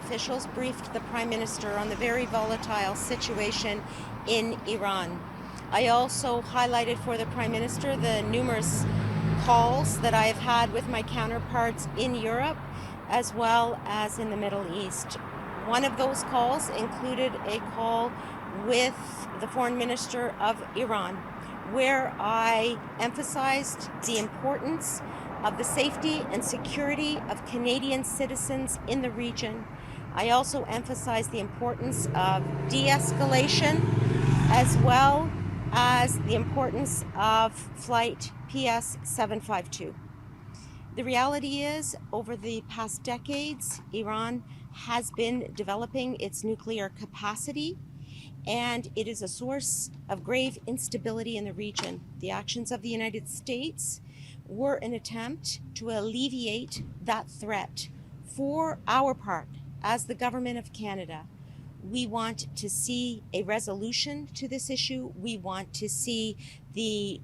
officials briefed the Prime Minister on the very volatile situation in Iran. I also highlighted for the Prime Minister the numerous calls that I have had with my counterparts in Europe as well as in the Middle East. One of those calls included a call with the Foreign Minister of Iran, where I emphasized the importance of the safety and security of Canadian citizens in the region. I also emphasized the importance of de-escalation as well as the importance of Flight PS 752. The reality is, over the past decades, Iran has been developing its nuclear capacity, and it is a source of grave instability in the region. The actions of the United States were an attempt to alleviate that threat. For our part, as the Government of Canada, we want to see a resolution to this issue. We want to see the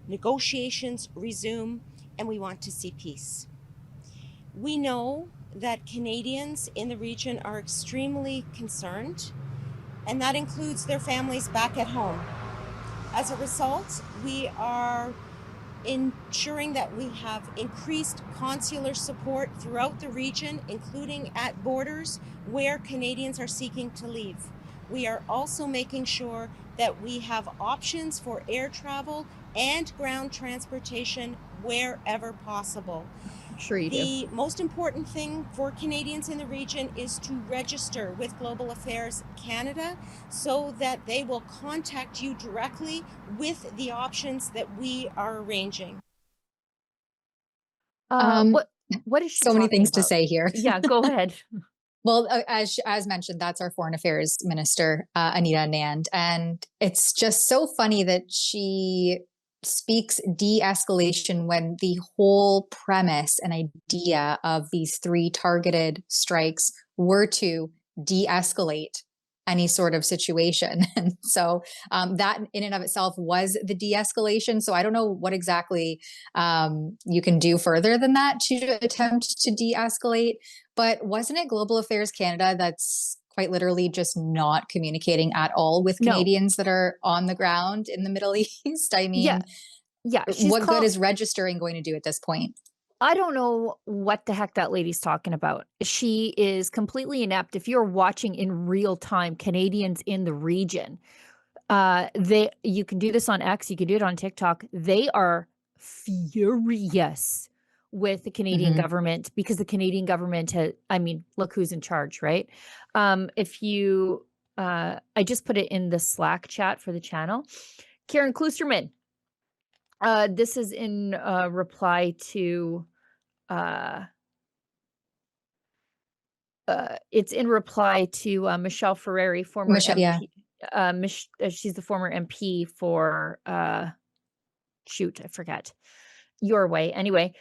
negotiations resume, and we want to see peace. We know that Canadians in the region are extremely concerned, and that includes their families back at home. As a result, we are ensuring that we have increased consular support throughout the region, including at borders where Canadians are seeking to leave. We are also making sure that we have options for air travel and ground transportation wherever possible. Sure you do. The most important thing for Canadians in the region is to register with Global Affairs Canada so that they will contact you directly with the options that we are arranging. What is she so many talking things about? to say here. Yeah, go ahead. Well, as mentioned, that's our Foreign Affairs Minister, Anita Anand. And it's just so funny that she speaks de-escalation when the whole premise and idea of these 3 targeted strikes were to de-escalate any sort of situation. And so that in and of itself was the de-escalation. So I don't know what exactly you can do further than that to attempt to de-escalate. But wasn't it Global Affairs Canada that's quite literally just not communicating at all with Canadians that are on the ground in the Middle East? I mean, yeah. What good is registering going to do at this point? I don't know what the heck that lady's talking about. She is completely inept. If you're watching in real time, Canadians in the region, you can do this on X, you can do it on TikTok. They are furious with the Canadian government because the Canadian government look who's in charge, right? I just put it in the Slack chat for the channel. Karen Kloosterman, this is in reply to it's in reply to Michelle Ferreri, former MP. She's the former MP for shoot, I forget. Your Way. Anyway,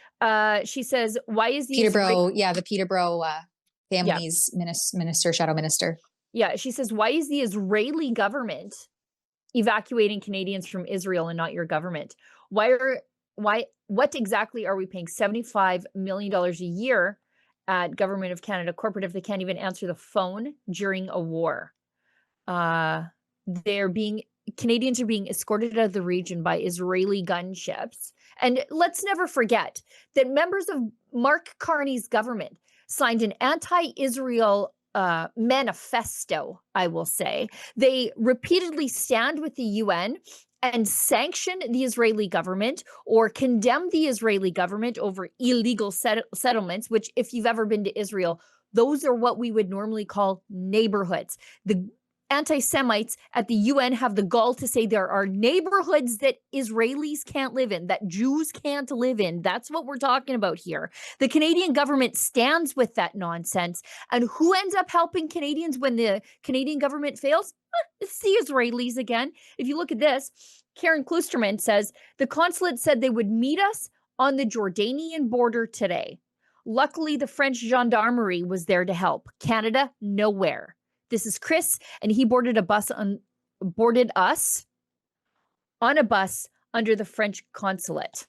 she says, why is the Peterborough, the Peterborough Families Minister, Shadow Minister. Yeah, she says, why is the Israeli government evacuating Canadians from Israel and not your government? What exactly are we paying $75 million a year at Government of Canada corporate if they can't even answer the phone during a war? Canadians are being escorted out of the region by Israeli gunships. And let's never forget that members of Mark Carney's government signed an anti-Israel manifesto, I will say. They repeatedly stand with the UN and sanction the Israeli government or condemn the Israeli government over illegal settlements, which, if you've ever been to Israel, those are what we would normally call neighborhoods. The anti-Semites at the UN have the gall to say there are neighborhoods that Israelis can't live in, that Jews can't live in. That's what we're talking about here. The Canadian government stands with that nonsense. And who ends up helping Canadians when the Canadian government fails? It's the Israelis again. If you look at this, Karen Kloosterman says, the consulate said they would meet us on the Jordanian border today. Luckily, the French gendarmerie was there to help. Canada, nowhere. This is Chris, and he boarded us on a bus under the French consulate.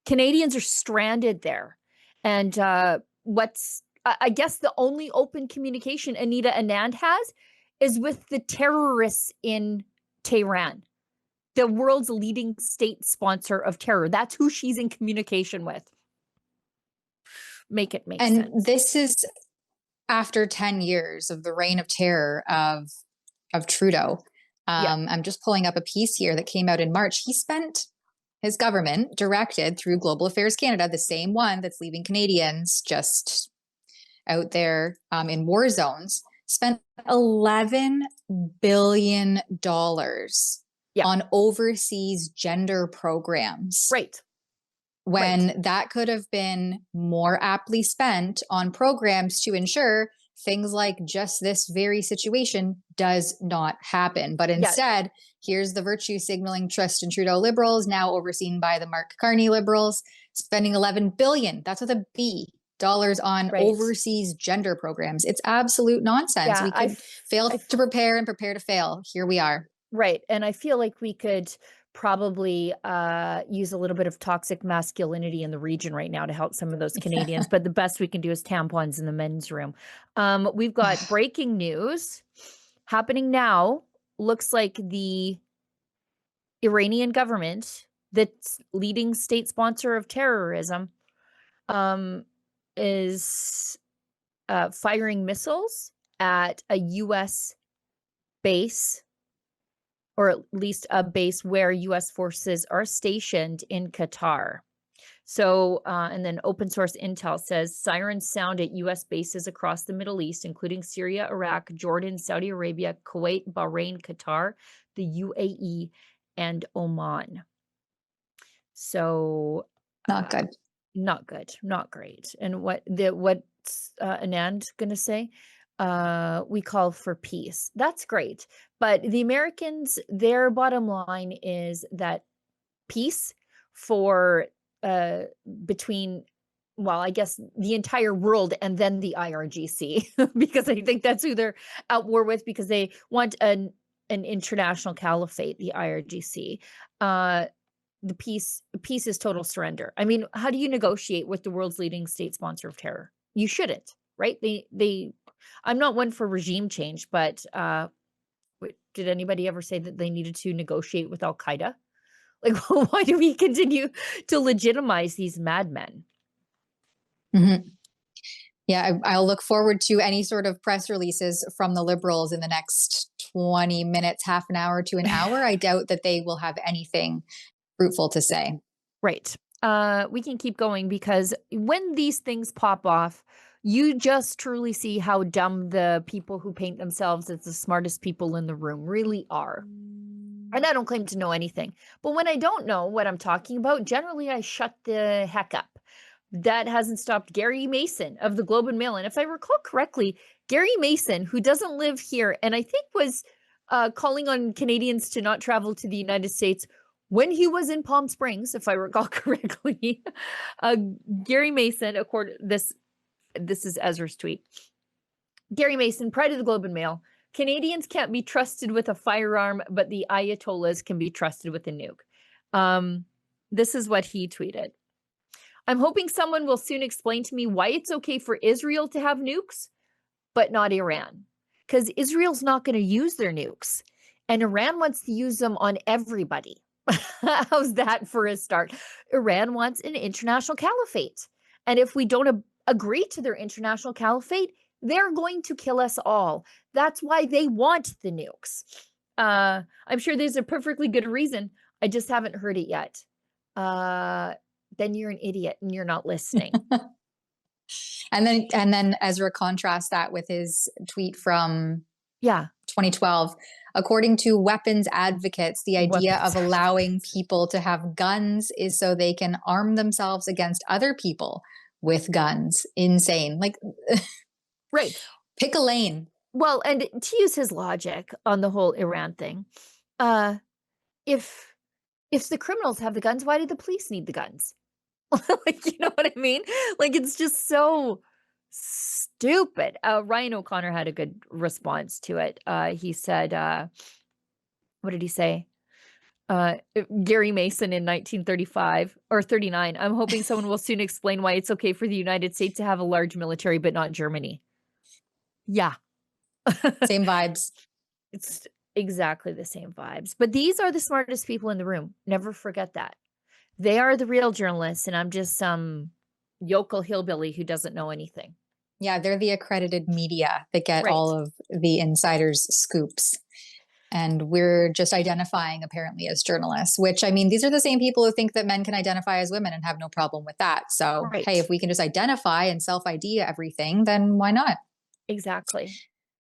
Canadians are stranded there. And I guess the only open communication Anita Anand has is with the terrorists in Tehran, the world's leading state sponsor of terror. That's who she's in communication with. Make it make And sense. this is after 10 years of the reign of terror of Trudeau. I'm just pulling up a piece here that came out in March. He spent his government directed through Global Affairs Canada, the same one that's leaving Canadians just out there in war zones, spent $11 billion on overseas gender programs. Right. When that could have been more aptly spent on programs to ensure things like just this very situation does not happen. But instead, here's the virtue signaling Justin Trudeau Liberals, now overseen by the Mark Carney Liberals, spending $11 billion, that's with a B, dollars on overseas gender programs. It's absolute nonsense. We could fail to prepare and prepare to fail. Here we are. Right. And I feel like we could probably use a little bit of toxic masculinity in the region right now to help some of those Canadians. But the best we can do is tampons in the men's room. We've got breaking news happening now. Looks like the Iranian government, that's leading state sponsor of terrorism, is firing missiles at a U.S. base, or at least a base where U.S. forces are stationed in Qatar. So, and then open source intel says sirens sound at U.S. bases across the Middle East, including Syria, Iraq, Jordan, Saudi Arabia, Kuwait, Bahrain, Qatar, the UAE, and Oman. So, not good. Not good. Not great. And what's Anand going to say? We call for peace. That's great. But the Americans, their bottom line is that peace for between, well, I guess the entire world and then the IRGC, because I think that's who they're at war with, because they want an international caliphate, the IRGC. The peace is total surrender. I mean, how do you negotiate with the world's leading state sponsor of terror? You shouldn't, right? I'm not one for regime change, but did anybody ever say that they needed to negotiate with Al Qaeda? Like, why do we continue to legitimize these madmen? Mm-hmm. Yeah, I'll look forward to any sort of press releases from the Liberals in the next 20 minutes, half an hour to an hour. I doubt that they will have anything fruitful to say. Right. We can keep going, because when these things pop off, you just truly see how dumb the people who paint themselves as the smartest people in the room really are. And I don't claim to know anything, but when I don't know what I'm talking about, generally I shut the heck up. That hasn't stopped Gary Mason of the Globe and Mail. And if I recall correctly, Gary Mason, who doesn't live here, and I think was calling on Canadians to not travel to the United States when he was in Palm Springs, if I recall correctly. Gary Mason, this is Ezra's tweet. Gary Mason, pride of the Globe and Mail. Canadians can't be trusted with a firearm, but the Ayatollahs can be trusted with a nuke. This is what he tweeted. I'm hoping someone will soon explain to me why it's okay for Israel to have nukes, but not Iran. Because Israel's not going to use their nukes, and Iran wants to use them on everybody. How's that for a start? Iran wants an international caliphate. And if we don't agree to their international caliphate, they're going to kill us all. That's why they want the nukes. I'm sure there's a perfectly good reason. I just haven't heard it yet. Then you're an idiot and you're not listening. And then Ezra contrasts that with his tweet from 2012. According to weapons advocates, the idea of allowing people to have guns is so they can arm themselves against other people with guns. Insane. Like, right. Pick a lane. Well, and to use his logic on the whole Iran thing, if the criminals have the guns, why do the police need the guns? Like, you know what I mean? Like, it's just so stupid. Ryan O'Connor had a good response to it. He said, what did he say? Gary Mason in 1935 or 39. I'm hoping someone will soon explain why it's okay for the United States to have a large military, but not Germany. Yeah. Same vibes. It's exactly the same vibes. But these are the smartest people in the room. Never forget that. They are the real journalists, and I'm just some yokel hillbilly who doesn't know anything. Yeah, they're the accredited media that get Right. all of the insiders' scoops. And we're just identifying apparently as journalists, which, I mean, these are the same people who think that men can identify as women and have no problem with that. So, Right. hey, if we can just identify and self-ID everything, then why not? Exactly.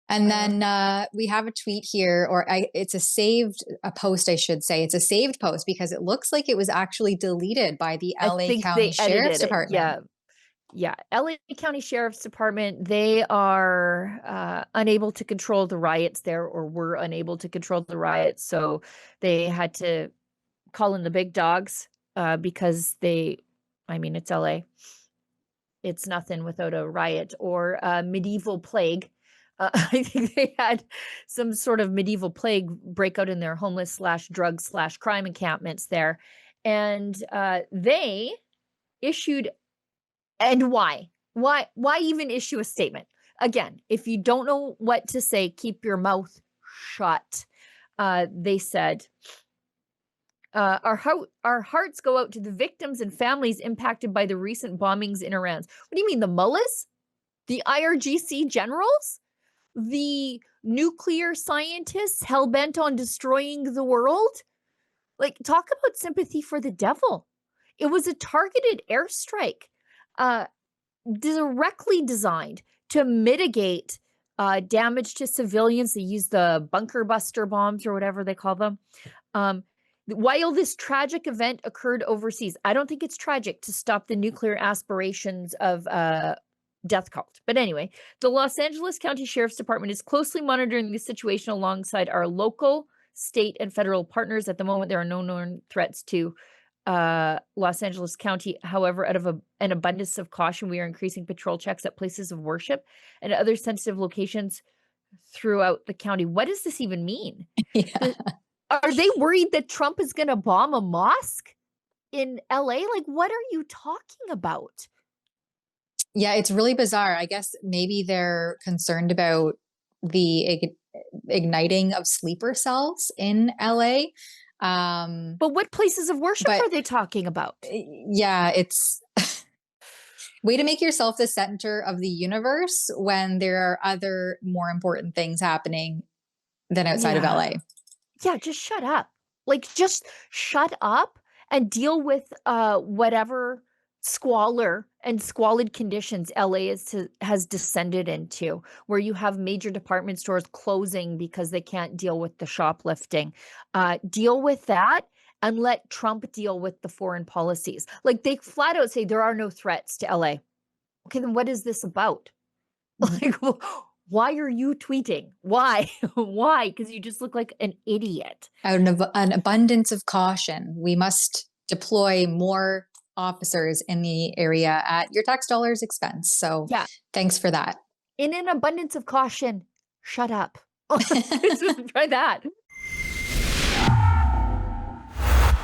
And then we have a tweet here, or it's a post, I should say. It's a saved post because it looks like it was actually deleted by the I LA think County they Sheriff's edited it. Department. Yeah. Yeah. LA County Sheriff's Department, they are unable to control the riots there, or were unable to control the riots. So they had to call in the big dogs because I mean, it's LA. It's nothing without a riot or a medieval plague. I think they had some sort of medieval plague break out in their homeless / drug / crime encampments there. And they issued, and why? Why even issue a statement? Again, if you don't know what to say, keep your mouth shut. They said, our hearts go out to the victims and families impacted by the recent bombings in Iran. What do you mean, the mullahs? The IRGC generals? The nuclear scientists hell-bent on destroying the world? Like, talk about sympathy for the devil. It was a targeted airstrike, directly designed to mitigate damage to civilians. They used the bunker buster bombs or whatever they call them. While this tragic event occurred overseas, I don't think it's tragic to stop the nuclear aspirations of death cult. But anyway, the Los Angeles County Sheriff's Department is closely monitoring the situation alongside our local, state, and federal partners. At the moment, there are no known threats to Los Angeles County. However, out of an abundance of caution, we are increasing patrol checks at places of worship and other sensitive locations throughout the county. What does this even mean? Yeah. Are they worried that Trump is going to bomb a mosque in LA? Like, what are you talking about? Yeah, it's really bizarre. I guess maybe they're concerned about the igniting of sleeper cells in LA. But what places of worship are they talking about? Yeah, it's way to make yourself the center of the universe when there are other more important things happening than outside of LA. Yeah, just shut up. Like, just shut up and deal with whatever squalor and squalid conditions LA has descended into, where you have major department stores closing because they can't deal with the shoplifting. Deal with that and let Trump deal with the foreign policies. Like, they flat out say there are no threats to LA. Okay, then what is this about? Like, why are you tweeting? Why? Why? Because you just look like an idiot. Out of an abundance of caution, we must deploy more officers in the area at your tax dollars' expense. So yeah, thanks for that. In an abundance of caution, shut up. Try that.